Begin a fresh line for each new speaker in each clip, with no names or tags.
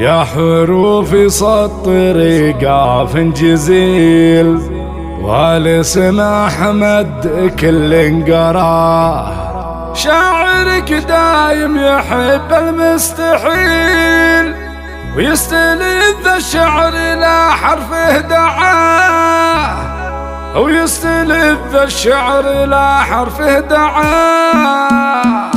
يا حروف سطري قاف جزيل والاسم احمد كل انقراه. شاعرك دايم يحب المستحيل ويستلذ الشعر لا حرفه دعاه، ويستلذ الشعر لا حرفه دعاه.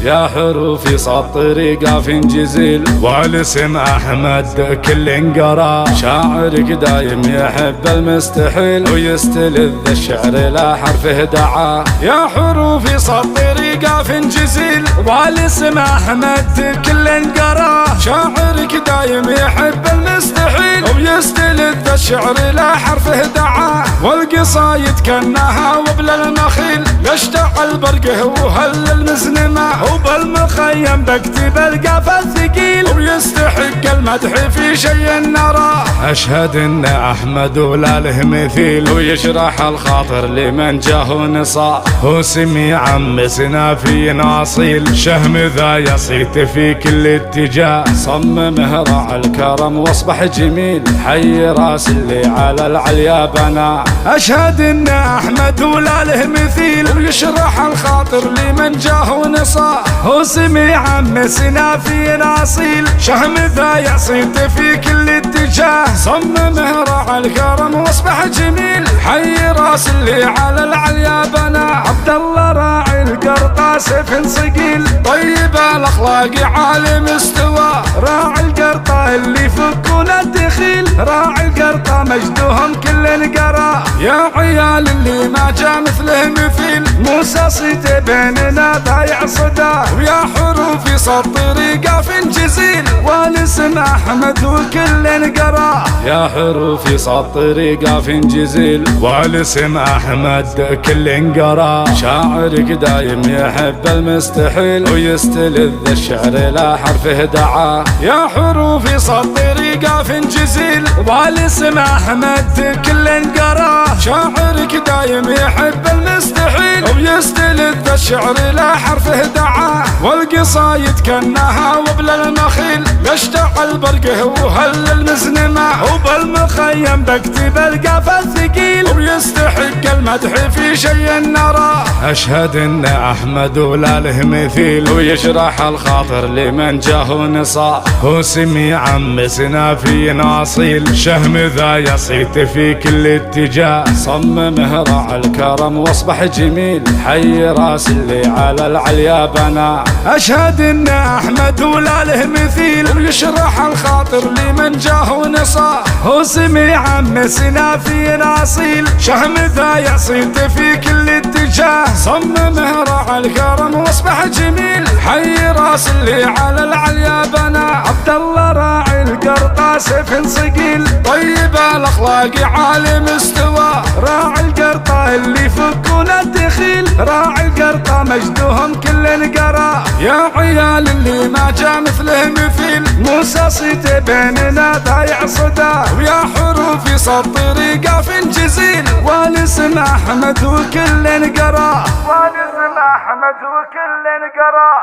يا حروف سطري قاف جزيل والاسم احمد كل انقرا. شاعرك دايم يحب المستحيل ويستلذ الشعر لا حرفه دعاه. يا حروف سطري قاف جزيل والاسم احمد كل انقرا. شاعرك دايم يحب المستحيل ويستلذ الشعر لا حرفه دعاه. والقصايد كانها وبل المخيل يشتعل برقه وهل المزنمه، وبالمخيم بكتب القافة الثقيل ويستحق المدح في شيء نراه. أشهد إن أحمد ولا له مثيل ويشرح الخاطر لمن جاه نصاه. هو سمي عم سنافي أصيل شهم ذا يصيت في كل اتجاه. صممه راعي الكرم واصبح جميل حي راس اللي على العليا بنا. أشهد إن أحمد ولا له مثيل ويشرح الخاطر لمن جاه نصاه. هو سمي عم سنافي أصيل شهم ذا يصيد في كل اتجاه. صممه راعي الكرم واصبح جميل حي راس اللي على العليا بنا. عبد الله راعي القرطاس في صقيل طيب الاخلاق عالي مستوى. راعي القرطة اللي يفكون الدخيل راعي القرطة مجدهم كل انقرا. يا عيال اللي ما جا مثله مثيل موسى صيته بيننا ضايع صدى. ويا حروف سطري قاف جزيل والاسم احمد وكل انقرا. يا حروف سطري قاف جزيل والاسم احمد كل انقرا. شاعرك دايم يحب المستحيل ويستلذ الشعر لا حرفه دعاه. يا حروف سطري قاف جزيل والاسم احمد كل انقرا. شاعرك دايم يحب المستحيل ويستلذ الشعر لا حرفه دعاه. والقصايد كانها وبل المخيل يشتعل برقه وهل المزنمه، وبالمخيم بكتب القافة الثقيل ويستحق المدح في شيء نراه. أشهد إن أحمد ولا له مثيل ويشرح الخاطر لمن جاه نصاه. هو سمي عم سنافي أصيل شهم ذا يصيت في كل اتجاه. صممه راعي الكرم واصبح جميل حي راس اللي على العليا بنا. أشهد إن أحمد ولا له مثيل ويشرح الخاطر لمن جاه نصاه. هو سمي عم سنافي أصيل شهم ذا يصيد في كل اتجاه. صممه راعي الكرم واصبح جميل حي راس اللي على العليا بنا. عبد الله راعي القرطاس في صقيل طيب الاخلاق عالي مستوى. راعي القرطة اللي يفكون الدخيل راعي القرطة مجدهم كل انقرا. يا عيال اللي ما جا مثله مثيل موسى صيته بيننا ضايع صدى. ويا حروف سطري قاف جزيل والاسم احمد وكل انقرا. والاسم احمد وكل انقرا.